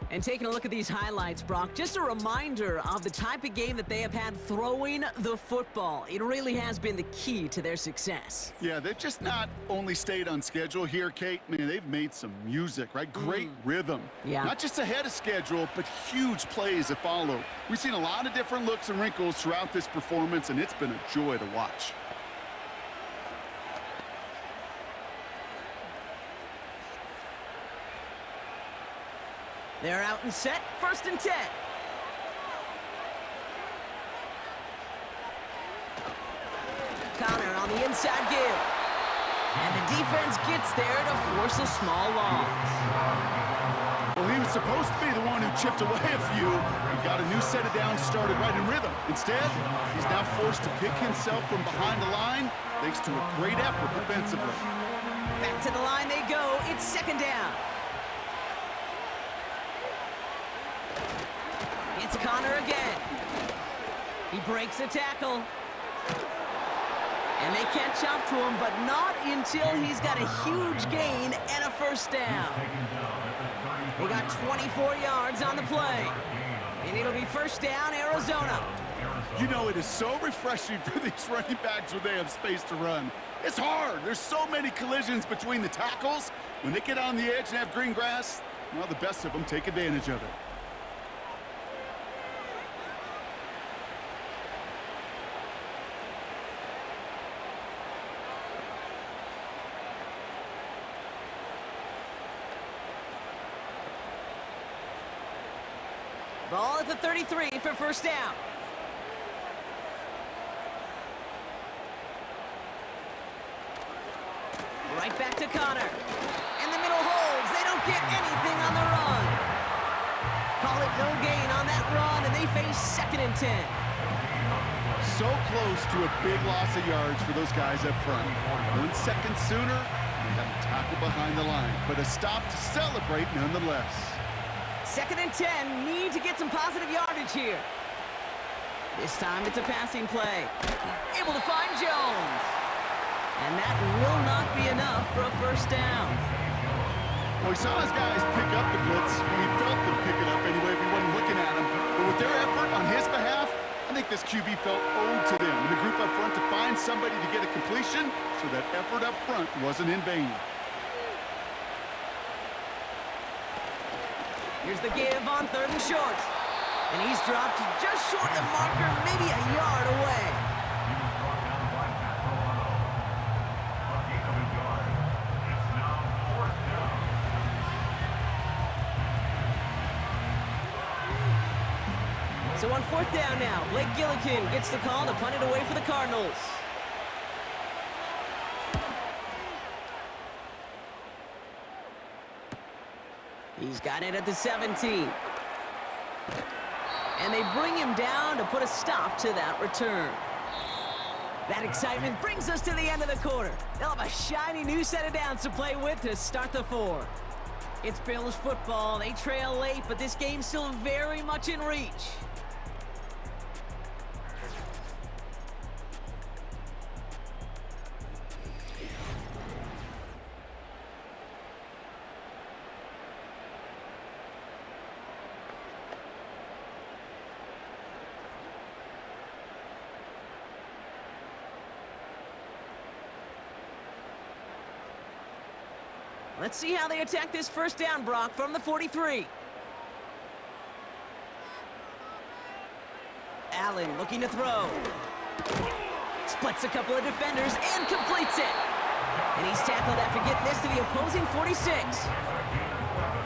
And taking a look at these highlights, Brock, just a reminder of the type of game that they have had throwing the football. It really has been the key to their success. Yeah, they've just not only stayed on schedule here, Kate. Man, they've made some music, right? Great rhythm. Yeah. Not just ahead of schedule, but huge plays that follow. We've seen a lot of different looks and wrinkles throughout this performance, and it's been a joy to watch. They're out and set, 1st and 10. Connor on the inside give. And the defense gets there to force a small loss. Well, he was supposed to be the one who chipped away a few and got a new set of downs started right in rhythm. Instead, he's now forced to pick himself from behind the line thanks to a great effort defensively. Back to the line they go. It's 2nd down. It's Connor again. He breaks a tackle. And they can't chop to him, but not until he's got a huge gain and a 1st down. They got 24 yards on the play. And it'll be 1st down, Arizona. You know, it is so refreshing for these running backs when they have space to run. It's hard. There's so many collisions between the tackles. When they get on the edge and have green grass, well, the best of them take advantage of it. Ball at the 33 for 1st down. Right back to Connor. And the middle holds. They don't get anything on the run. Call it no gain on that run, and they face 2nd and 10. So close to a big loss of yards for those guys up front. 1 second sooner, they have a tackle behind the line, but a stop to celebrate nonetheless. 2nd and 10, need to get some positive yardage here. This time it's a passing play. Able to find Jones. And that will not be enough for a 1st down. Well, we saw his guys pick up the blitz. We felt them pick it up anyway if we wasn't looking at him. But with their effort on his behalf, I think this QB felt owed to them and the group up front to find somebody to get a completion so that effort up front wasn't in vain. Here's the give on 3rd and short. And he's dropped just short of the marker, maybe a yard away. So on 4th down now, Blake Gillikin gets the call to punt it away for the Cardinals. He's got it at the 17. And they bring him down to put a stop to that return. That excitement brings us to the end of the quarter. They'll have a shiny new set of downs to play with to start the 4th. It's Bills football. They trail late, but this game's still very much in reach. Let's see how they attack this 1st down, Brock, from the 43. Allen looking to throw. Splits a couple of defenders and completes it. And he's tackled after getting this to the opposing 46.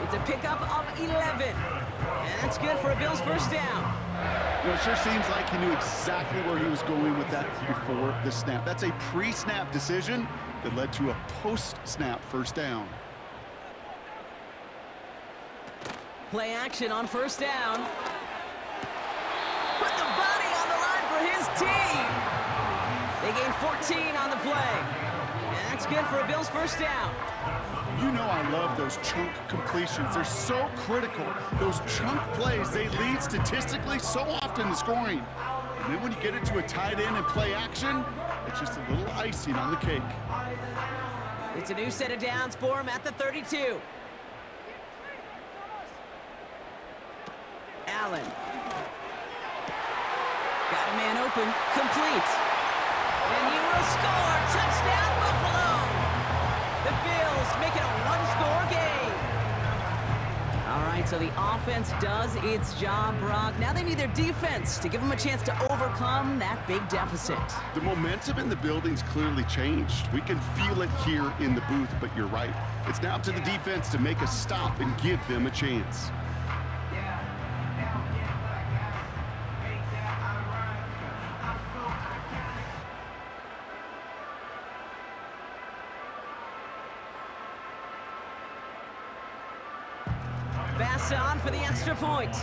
It's a pickup of 11. And that's good for a Bills 1st down. You know, it sure seems like he knew exactly where he was going with that before the snap. That's a pre-snap decision that led to a post-snap first down. Play action on first down. Put the body on the line for his team. They gain 14 on the play. And that's good for a Bills first down. You know I love those chunk completions. They're so critical. Those chunk plays, they lead statistically so often to scoring. And then when you get into a tight end and play action, it's just a little icing on the cake. It's a new set of downs for him at the 32. Allen. Got a man open. Complete. And he will score. Touchdown, Buffalo. The Bills make it a one-score game. All right, so the offense does its job, Brock. Now they need their defense to give them a chance to overcome that big deficit. The momentum in the building's clearly changed. We can feel it here in the booth, but you're right. It's now up to the defense to make a stop and give them a chance. Pass on for the extra point.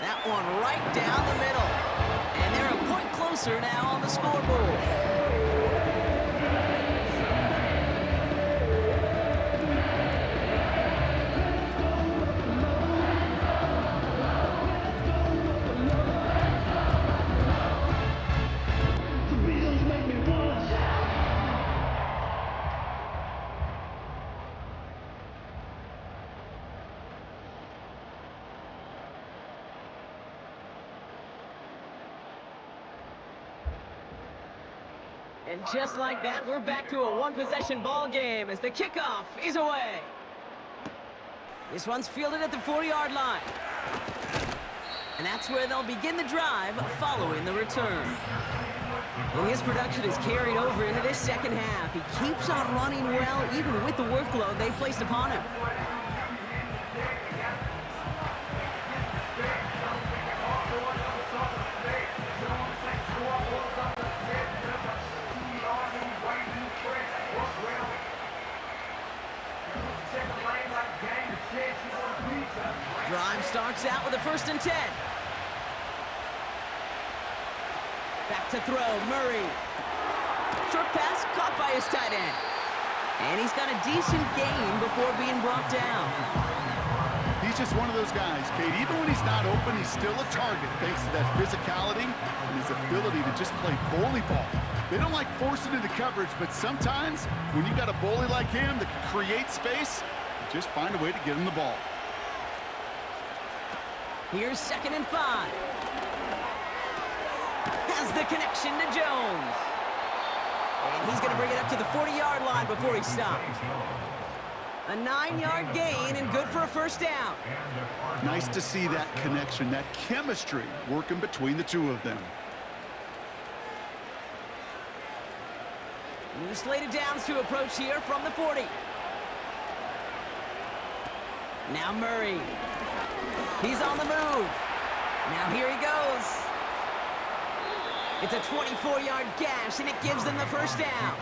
That one right down the middle. And they're a point closer now on the scoreboard. And just like that, we're back to a one-possession ball game as the kickoff is away. This one's fielded at the 40-yard line. And that's where they'll begin the drive following the return. And his production is carried over into this second half. He keeps on running well, even with the workload they placed upon him. Drive starts out with a 1st and 10. Back to throw, Murray. Short pass caught by his tight end. And he's got a decent gain before being brought down. He's just one of those guys, Kate. Even when he's not open, he's still a target thanks to that physicality and his ability to just play bully ball. They don't like forcing into coverage, but sometimes when you got a bully like him that can create space, you just find a way to get him the ball. Here's 2nd and 5. Has the connection to Jones. And he's going to bring it up to the 40-yard line before he stops. A 9-yard gain and good for a first down. Nice to see that connection, that chemistry working between the two of them. New slate of downs to approach here from the 40. Now Murray. He's on the move. Now here he goes. It's a 24-yard gash, and it gives them the first down.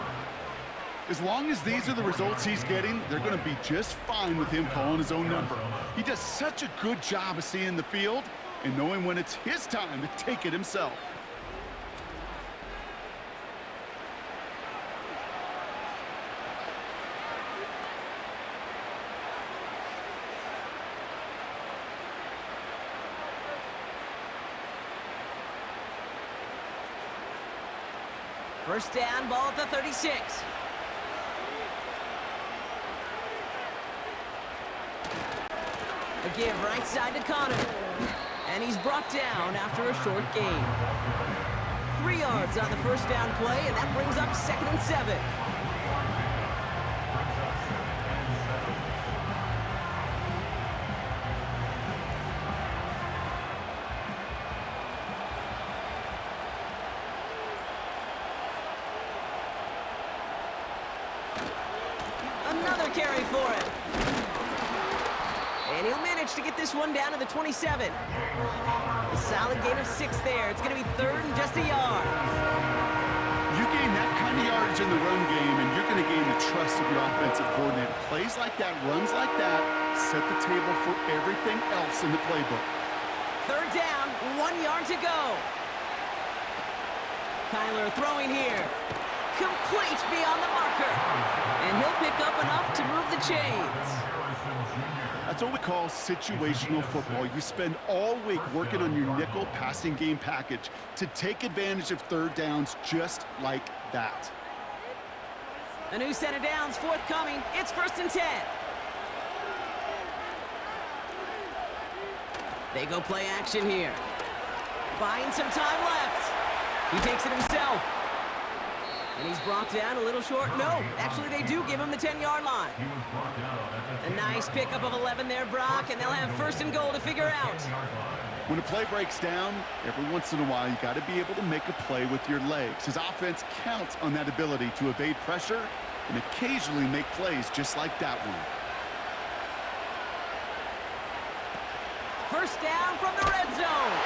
As long as these are the results he's getting, they're going to be just fine with him calling his own number. He does such a good job of seeing the field and knowing when it's his time to take it himself. First down, ball at the 36. A give right side to Connor. And he's brought down after a short gain. 3 yards on the first down play, and that brings up 2nd and 7. Another carry for him. And he'll manage to get this one down to the 27. A solid gain of 6 there. It's going to be 3rd and just a yard. You gain that kind of yardage in the run game, and you're going to gain the trust of your offensive coordinator. Plays like that, runs like that, set the table for everything else in the playbook. 3rd down, 1 yard to go. Kyler throwing here. Complete beyond the marker. And he'll pick up enough to move the chains. That's what we call situational football. You spend all week working on your nickel passing game package to take advantage of 3rd downs just like that. A new set of downs forthcoming. It's 1st and 10. They go play action here. Buying some time left. He takes it himself. And he's brought down a little short. No, actually they do give him the 10-yard line. A nice pickup of 11 there, Brock, and they'll have 1st and goal to figure out. When a play breaks down, every once in a while you got to be able to make a play with your legs. His offense counts on that ability to evade pressure and occasionally make plays just like that one. 1st down from the red zone.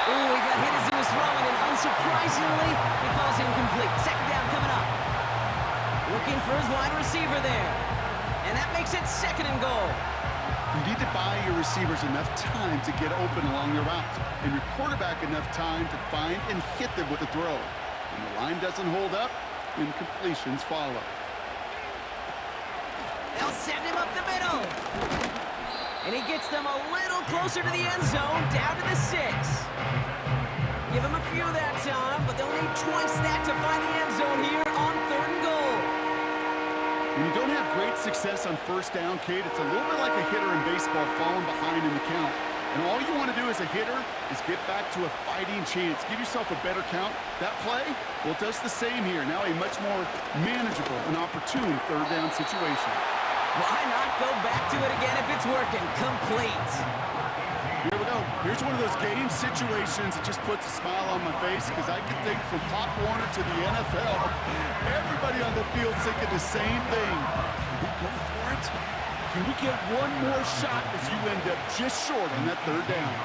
Ooh, he got hit as he was throwing, and unsurprisingly, he falls incomplete. 2nd down coming up. Looking for his wide receiver there. And that makes it 2nd and goal. You need to buy your receivers enough time to get open along their route, and your quarterback enough time to find and hit them with a throw. When the line doesn't hold up, incompletions follow. They'll send him up the middle. And he gets them a little closer to the end zone, down to the 6. Give him a few that time, but they'll need twice that to find the end zone here on 3rd and goal. When you don't have great success on 1st down, Kate, it's a little bit like a hitter in baseball falling behind in the count. And all you want to do as a hitter is get back to a fighting chance. Give yourself a better count. That play, well, it does the same here. Now a much more manageable and opportune 3rd down situation. Why not go back to it again if it's working? Complete. Here we go. Here's one of those game situations that just puts a smile on my face because I can think from Pop Warner to the NFL. Everybody on the field thinking the same thing. Can we go for it? Can we get one more shot as you end up just short on that 3rd down?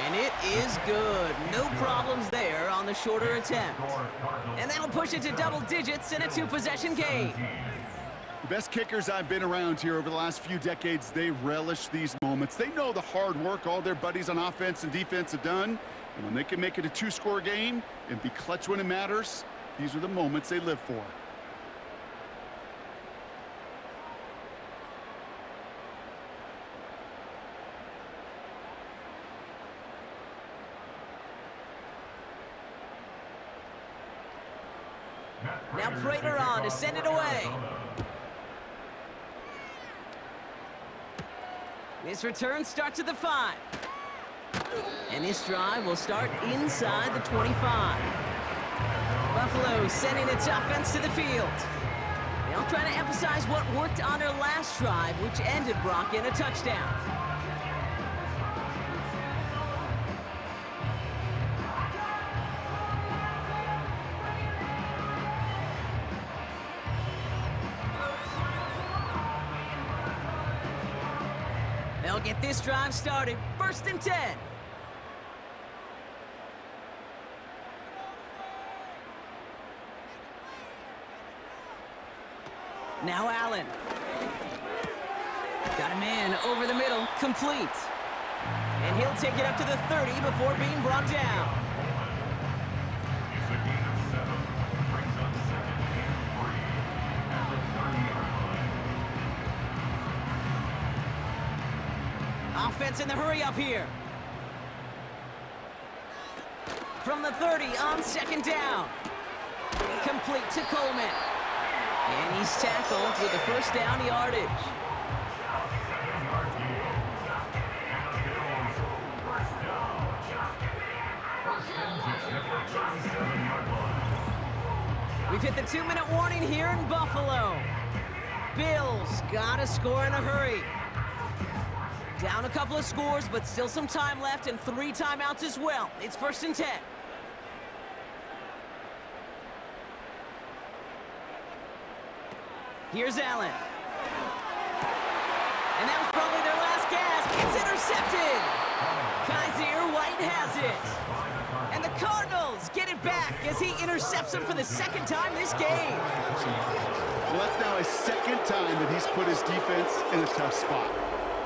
And it is good. No problems there on the shorter attempt. And that'll push it to double digits in a 2-possession game. The best kickers I've been around here over the last few decades, they relish these moments. They know the hard work all their buddies on offense and defense have done. And when they can make it a 2-score game and be clutch when it matters, these are the moments they live for. Now Prater on to send it away. This return starts at the 5. And this drive will start inside the 25. Buffalo sending its offense to the field. They'll try to emphasize what worked on their last drive, which ended, Brock, in a touchdown. They'll get this drive started. 1st and 10. Now Allen. Got a man over the middle, complete. And he'll take it up to the 30 before being brought down. Offense in the hurry up here. From the 30 on 2nd down. Complete to Coleman. And he's tackled with the 1st down yardage. We've hit the 2-minute warning here in Buffalo. Bills gotta score in a hurry. Down a couple of scores, but still some time left and 3 timeouts as well. It's 1st and 10. Here's Allen. And that was probably their last gasp. It's intercepted. Kaiser White has it. And the Cardinals get it back as he intercepts him for the second time this game. Well, that's now his second time that he's put his defense in a tough spot.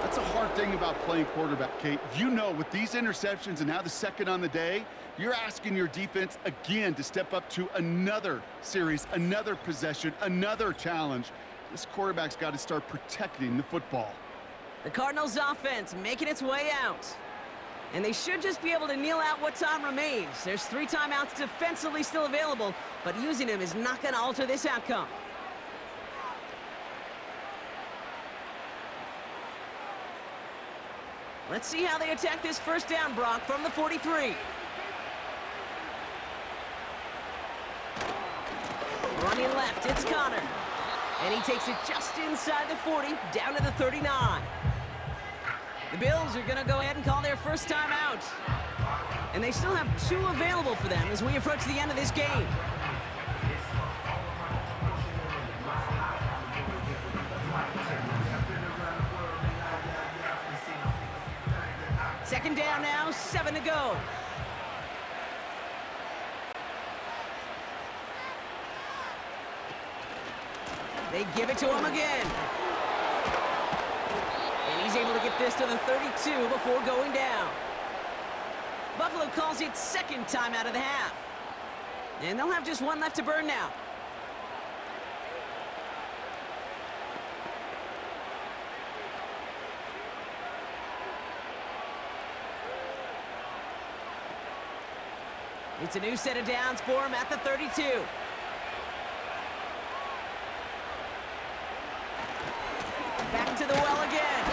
That's a hard thing about playing quarterback, Kate. You know, with these interceptions and now the second on the day, you're asking your defense again to step up to another series, another possession, another challenge. This quarterback's got to start protecting the football. The Cardinals offense making its way out. And they should just be able to kneel out what time remains. There's 3 timeouts defensively still available, but using them is not going to alter this outcome. Let's see how they attack this first down, Brock, from the 43. Running left, it's Connor. And he takes it just inside the 40, down to the 39. The Bills are going to go ahead and call their first timeout. And they still have 2 available for them as we approach the end of this game. Second down now, 7 to go. They give it to him again. And he's able to get this to the 32 before going down. Buffalo calls it second time out of the half. And they'll have just 1 left to burn now. It's a new set of downs for him at the 32. Back to the well again.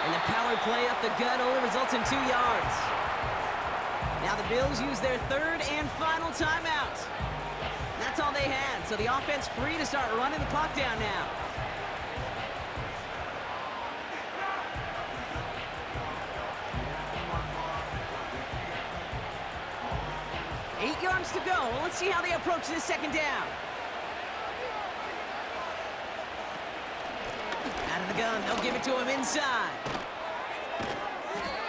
And the power play up the gut only results in 2 yards. Now the Bills use their 3rd and final timeout. That's all they had, so the offense free to start running the clock down now. Eight yards to go. Let's see how they approach this second down. Out of the gun, they'll give it to him inside.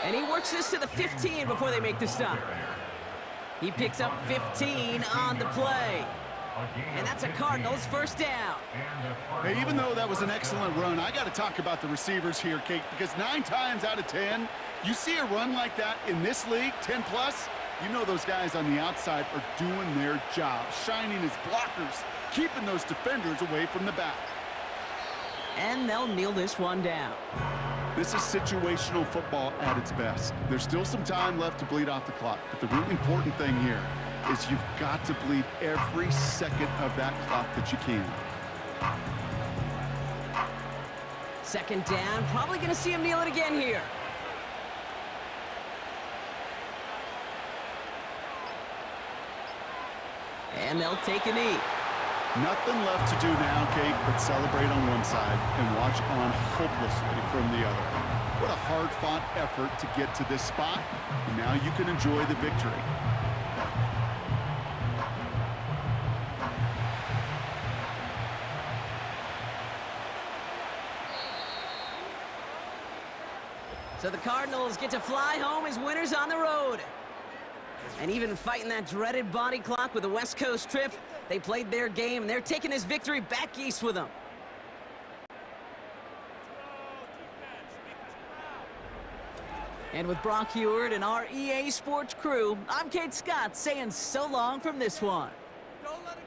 And he works this to the 15 before they make the stop. He picks up 15 on the play. And that's a Cardinals first down. Hey, even though that was an excellent run, I got to talk about the receivers here, Kate, because 9 times out of 10, you see a run like that in this league, 10 plus, you know those guys on the outside are doing their job, shining as blockers, keeping those defenders away from the back. And they'll kneel this one down. This is situational football at its best. There's still some time left to bleed off the clock, but the really important thing here is you've got to bleed every second of that clock that you can. Second down, probably going to see him kneel it again here. And they'll take a knee. Nothing left to do now, Kate, but celebrate on one side and watch on hopelessly from the other. What a hard-fought effort to get to this spot, and now you can enjoy the victory. So the Cardinals get to fly home as winners on the road. And even fighting that dreaded body clock with a West Coast trip, they played their game, and they're taking this victory back east with them. And with Brock Heward and our EA Sports crew, I'm Kate Scott saying so long from this one. Don't let it